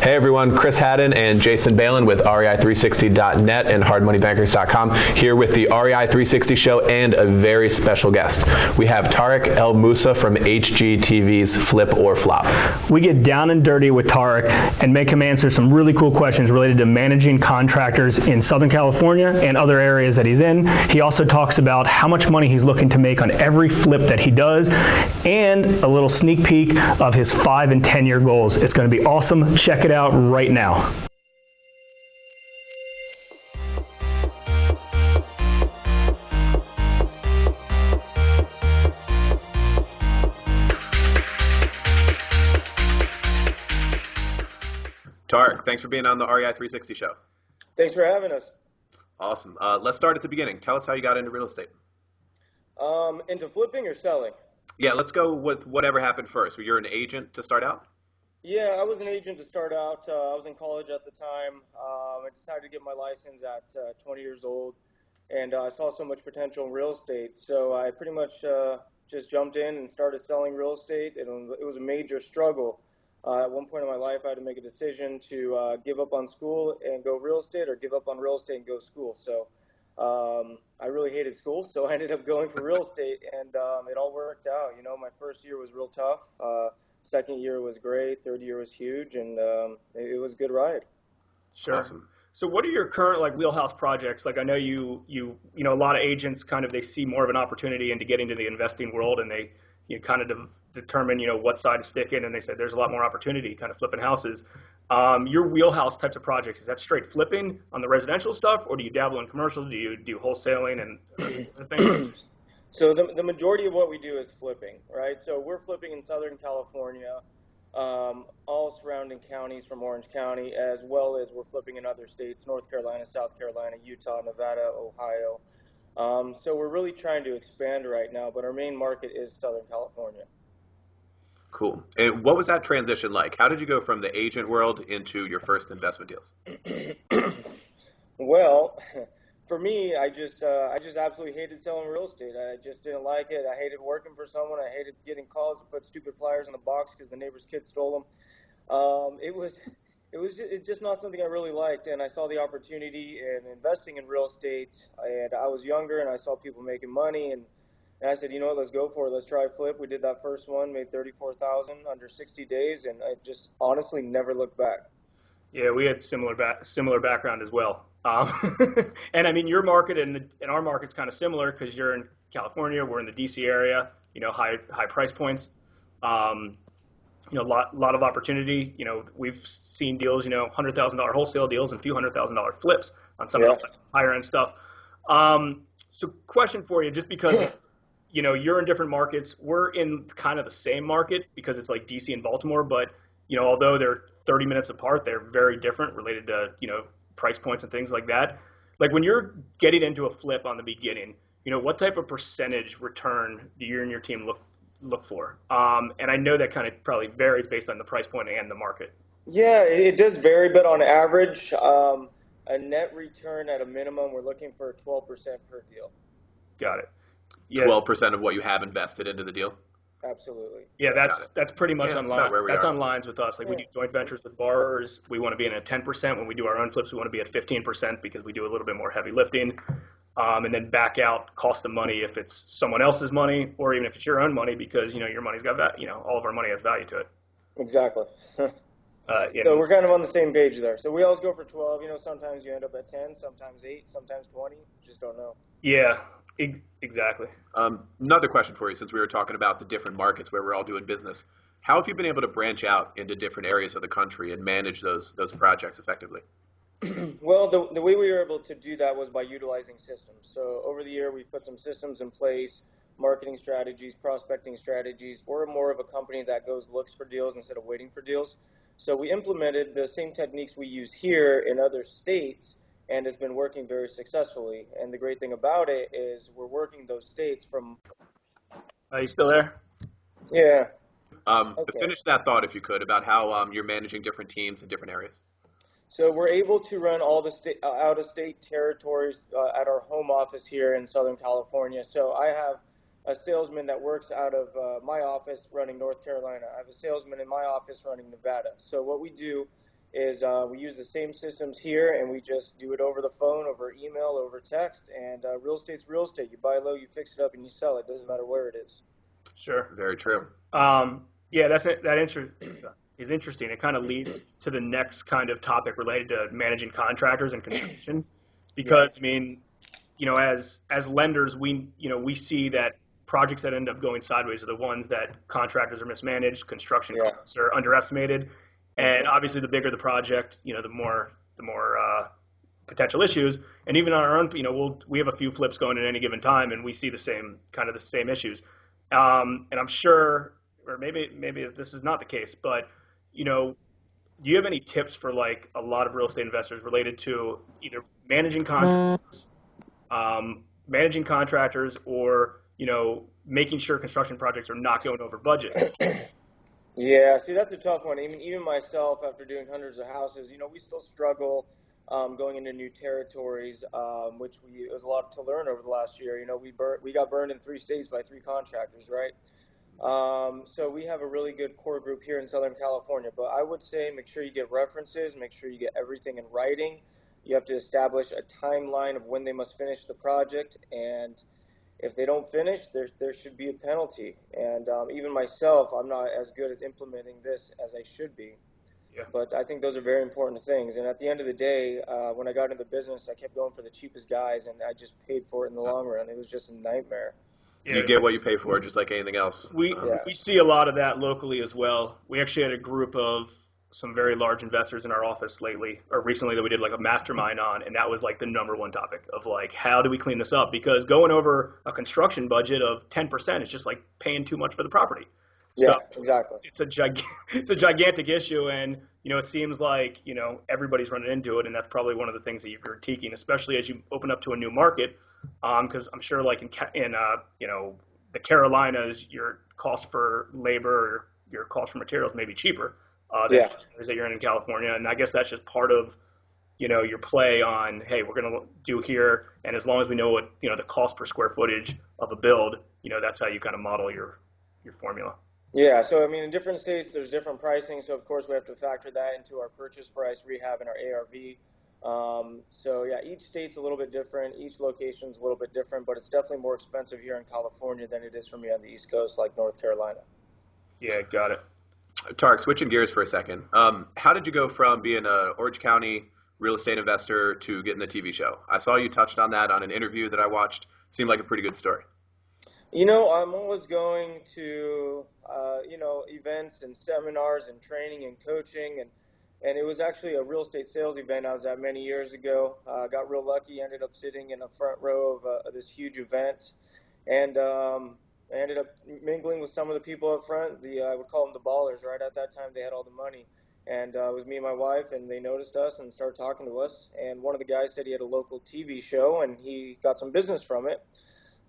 Hey everyone, Chris Haddon and Jason Balin with REI360.net and HardMoneyBankers.com here with the REI 360 show and a very special guest. We have Tarek El Moussa from HGTV's Flip or Flop. We get down and dirty with Tarek and make him answer some really cool questions related to managing contractors in Southern California and other areas that he's in. He also talks about how much money he's looking to make on every flip that he does and a little sneak peek of his 5 and 10-year goals. It's going to be awesome. Check it out right now. Tarek, thanks for being on the REI 360 show. Thanks for having us. Awesome. Let's start at the beginning. Tell us how you got into real estate. Into flipping or selling? Yeah, let's go with whatever happened first. You're an agent to start out? Yeah, I was an agent to start out. I was in college at the time. I decided to get my license at 20 years old, and I saw so much potential in real estate. So I pretty much just jumped in and started selling real estate, and it was a major struggle. At one point in my life, I had to make a decision to give up on school and go real estate, or give up on real estate and go to school. So I really hated school, so I ended up going for real estate, and it all worked out. You know, my first year was real tough. Second year was great. Third year was huge, and it was a good ride. Sure. Awesome. So what are your current wheelhouse projects? Like I know you know a lot of agents they see more of an opportunity into getting to the investing world, and they kind of determine what side to stick in, and they say there's a lot more opportunity kind of flipping houses. Your wheelhouse types of projects, is that straight flipping on the residential stuff, or do you dabble in commercial? Do you do wholesaling and other things? So the majority of what we do is flipping, right? So we're flipping in Southern California, all surrounding counties from Orange County, as well as we're flipping in other states, North Carolina, South Carolina, Utah, Nevada, Ohio. So we're really trying to expand right now, but our main market is Southern California. Cool. And what was that transition like? How did you go from the agent world into your first investment deals? Well, for me, I just absolutely hated selling real estate. I just didn't like it. I hated working for someone. I hated getting calls to put stupid flyers in the box because the neighbor's kid stole them. It was just not something I really liked, and I saw the opportunity in investing in real estate, and I was younger, and I saw people making money, and I said, you know what, let's go for it. Let's try flip. We did that first one, made $34,000 under 60 days, and I just honestly never looked back. Yeah, we had similar background as well. And I mean, your market and our market's kind of similar because you're in California, we're in the DC area, high price points, lot of opportunity. We've seen deals, $100,000 wholesale deals and a few $100,000 flips on some of the higher end stuff. So question for you, just because you're in different markets, we're in kind of the same market because it's like DC and Baltimore, but although they're 30 minutes apart, they're very different related to price points and things like that. Like when you're getting into a flip on the beginning, what type of percentage return do you and your team look for? And I know that kind of probably varies based on the price point and the market. Yeah, it does vary, but on average, a net return at a minimum, we're looking for 12% per deal. Got it. Yeah. 12% of what you have invested into the deal? Absolutely. Yeah, that's pretty much on line. That's on lines with us. Like we do joint ventures with borrowers. We want to be in at 10%. When we do our own flips, we want to be at 15% because we do a little bit more heavy lifting. And then back out cost of money if it's someone else's money, or even if it's your own money, because your money's got all of our money has value to it. Exactly. So we're kind of on the same page there. So we always go for 12. Sometimes you end up at 10, sometimes 8, sometimes 20. Just don't know. Yeah. Exactly. Another question for you, since we were talking about the different markets where we're all doing business. How have you been able to branch out into different areas of the country and manage those projects effectively? Well, the way we were able to do that was by utilizing systems. So over the year, we put some systems in place, marketing strategies, prospecting strategies. We're more of a company that looks for deals instead of waiting for deals. So we implemented the same techniques we use here in other states, and it's been working very successfully. And the great thing about it is we're working those states from... Are you still there? Yeah. Okay. Finish that thought, if you could, about how you're managing different teams in different areas. So we're able to run all the out-of-state territories at our home office here in Southern California. So I have a salesman that works out of my office running North Carolina. I have a salesman in my office running Nevada. So what we do is we use the same systems here, and we just do it over the phone, over email, over text. And real estate's real estate. You buy low, you fix it up, and you sell it. Doesn't matter where it is. Sure. Very true. Yeah, that is interesting. It kind of leads to the next kind of topic related to managing contractors and construction, because I mean, as lenders, we see that projects that end up going sideways are the ones that contractors are mismanaged, construction costs are underestimated, and obviously the bigger the project, the more potential issues. And even on our own, we have a few flips going at any given time, and we see the same issues. And I'm sure, or maybe this is not the case, but do you have any tips for like a lot of real estate investors related to either managing contractors, or making sure construction projects are not going over budget? Yeah, see, that's a tough one. Even myself, after doing hundreds of houses, we still struggle going into new territories, which it was a lot to learn over the last year. We got burned in 3 states by 3 contractors, right? So we have a really good core group here in Southern California. But I would say make sure you get references, make sure you get everything in writing. You have to establish a timeline of when they must finish the project, and if they don't finish, there should be a penalty. And even myself, I'm not as good as implementing this as I should be. Yeah. But I think those are very important things. And at the end of the day, when I got into the business, I kept going for the cheapest guys, and I just paid for it in the long run. It was just a nightmare. You get what you pay for, just like anything else. We see a lot of that locally as well. We actually had a group of some very large investors in our office recently that we did like a mastermind on, and that was like the #1 topic of like, how do we clean this up? Because going over a construction budget of 10% is just like paying too much for the property. So yeah, exactly. It's a gigantic issue, and it seems like everybody's running into it, and that's probably one of the things that you're critiquing, especially as you open up to a new market, because I'm sure like in the Carolinas, your cost for labor or your cost for materials may be cheaper than areas that you're in California, and I guess that's just part of your play on, hey, we're going to do here, and as long as we know what the cost per square footage of a build, that's how you kind of model your formula. Yeah, so in different states there's different pricing, so of course we have to factor that into our purchase price, rehab, and our ARV. So yeah, each state's a little bit different, each location's a little bit different, but it's definitely more expensive here in California than it is for me on the East Coast, like North Carolina. Yeah, got it. Tarek, switching gears for a second. How did you go from being an Orange County real estate investor to getting the TV show? I saw you touched on that on an interview that I watched. Seemed like a pretty good story. I'm always going to, events and seminars and training and coaching, and it was actually a real estate sales event I was at many years ago. Got real lucky, ended up sitting in the front row of this huge event, and I ended up mingling with some of the people up front. I would call them the ballers, right? At that time, they had all the money, and it was me and my wife, and they noticed us and started talking to us. And one of the guys said he had a local TV show, and he got some business from it.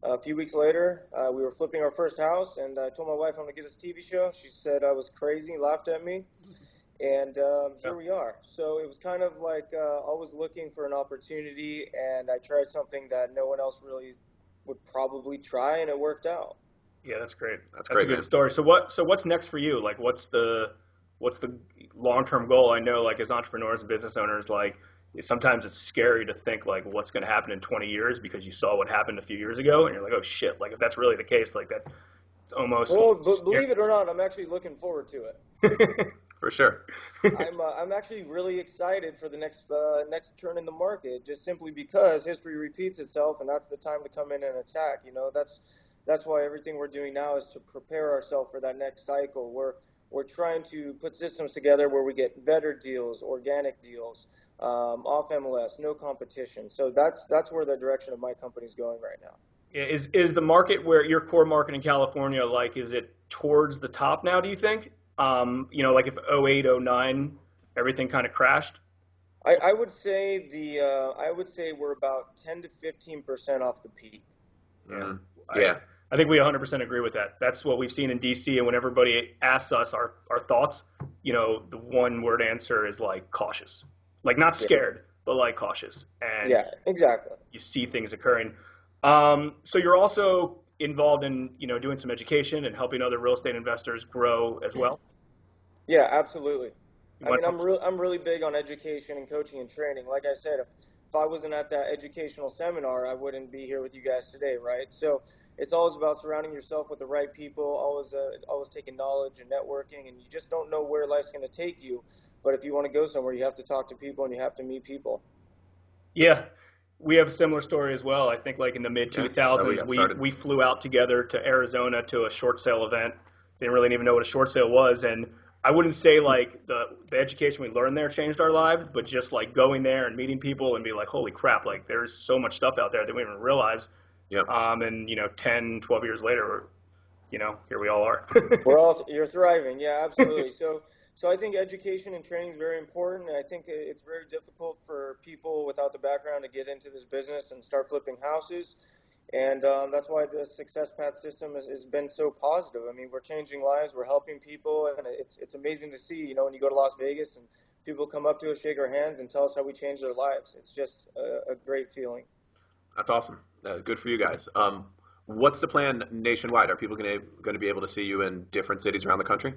A few weeks later, we were flipping our first house, and I told my wife I'm going to get this TV show. She said I was crazy, laughed at me, and here we are. So it was kind of like always looking for an opportunity, and I tried something that no one else really would probably try, and it worked out. Yeah, that's great. That's great, a good man. story. So what's next for you? Like, what's the long-term goal? I know, like, as entrepreneurs and business owners, like, sometimes it's scary to think like what's going to happen in 20 years because you saw what happened a few years ago, and you're like, oh shit, like if that's really the case, like that, it's almost. Well, believe it or not, I'm actually looking forward to it. For sure. I'm actually really excited for the next turn in the market, just simply because history repeats itself, and that's the time to come in and attack. That's why everything we're doing now is to prepare ourselves for that next cycle. We're trying to put systems together where we get better deals, organic deals, off MLS, no competition. So that's where the direction of my company is going right now. Yeah, is the market where your core market in California, like, is it towards the top now, do you think? Like if 08, 09, everything kind of crashed? I would say we're about 10 to 15% off the peak. Yeah. I think we 100% agree with that. That's what we've seen in DC, and when everybody asks us our thoughts, the one word answer is like cautious. Like not scared, but like cautious. And yeah, exactly. You see things occurring. So you're also involved in, doing some education and helping other real estate investors grow as well? Yeah, absolutely. You I mean, want- I'm really big on education and coaching and training. Like I said, if I wasn't at that educational seminar, I wouldn't be here with you guys today, right? So it's always about surrounding yourself with the right people, always taking knowledge and networking, and you just don't know where life's going to take you. But if you want to go somewhere, you have to talk to people and you have to meet people. Yeah, we have a similar story as well. I think like in the mid Yeah, that's how we 2000s, got we started. we flew out together to Arizona to a short sale event. Didn't really even know what a short sale was, and I wouldn't say like the education we learned there changed our lives, but just like going there and meeting people and be like, holy crap, like there's so much stuff out there that we didn't even realize. Yep. And 10, 12 years later, here we all are. You're thriving. Yeah, absolutely. So I think education and training is very important. And I think it's very difficult for people without the background to get into this business and start flipping houses. And that's why the Success Path system has been so positive. I mean, we're changing lives, we're helping people, and it's amazing to see, when you go to Las Vegas and people come up to us, shake our hands, and tell us how we changed their lives. It's just a great feeling. That's awesome. Good for you guys. What's the plan nationwide? Are people going to be able to see you in different cities around the country?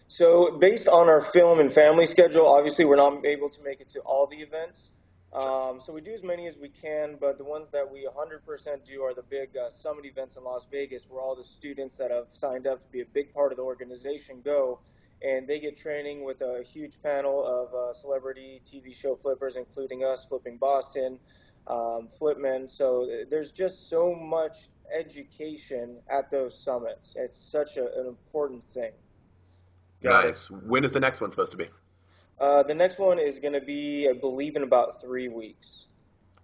So based on our film and family schedule, obviously we're not able to make it to all the events. So we do as many as we can, but the ones that we 100% do are the big summit events in Las Vegas, where all the students that have signed up to be a big part of the organization go, and they get training with a huge panel of celebrity TV show flippers, including us, Flipping Boston, Flipmen. So there's just so much education at those summits. It's such an important thing. Got it. Nice. When is the next one supposed to be? The next one is going to be, I believe, in about 3 weeks.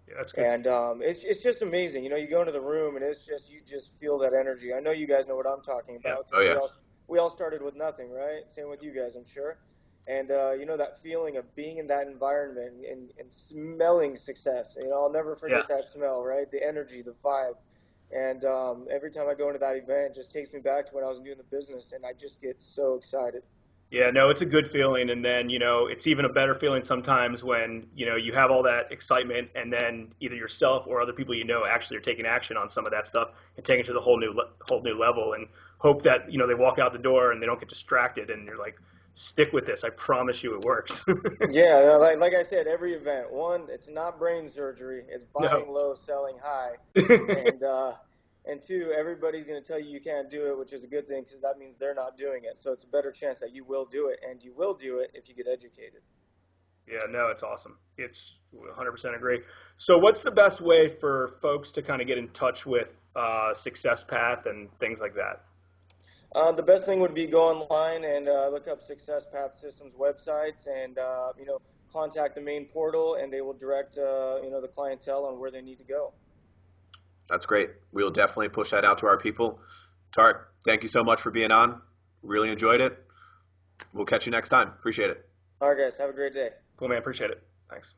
Yeah, that's good. And it's just amazing. You go into the room and you just feel that energy. I know you guys know what I'm talking about Oh because yeah. we all started with nothing, right? Same with you guys, I'm sure. And that feeling of being in that environment and smelling success. I'll never forget that smell, right? The energy, the vibe. And every time I go into that event, it just takes me back to when I was doing the business, and I just get so excited. Yeah, no, it's a good feeling. And then, it's even a better feeling sometimes when, you have all that excitement and then either yourself or other people actually are taking action on some of that stuff and taking it to the whole new level and hope that, they walk out the door and they don't get distracted and you're like, stick with this. I promise you it works. Yeah, like I said, every event, one, it's not brain surgery, it's buying No. low, selling high. And and two, everybody's going to tell you can't do it, which is a good thing because that means they're not doing it. So it's a better chance that you will do it, and you will do it if you get educated. Yeah, no, it's awesome. It's 100% agree. So what's the best way for folks to kind of get in touch with Success Path and things like that? The best thing would be go online and look up Success Path Systems websites and contact the main portal, and they will direct the clientele on where they need to go. That's great. We'll definitely push that out to our people. Tarek, thank you so much for being on. Really enjoyed it. We'll catch you next time. Appreciate it. All right, guys, have a great day. Cool, man. Appreciate it. Thanks.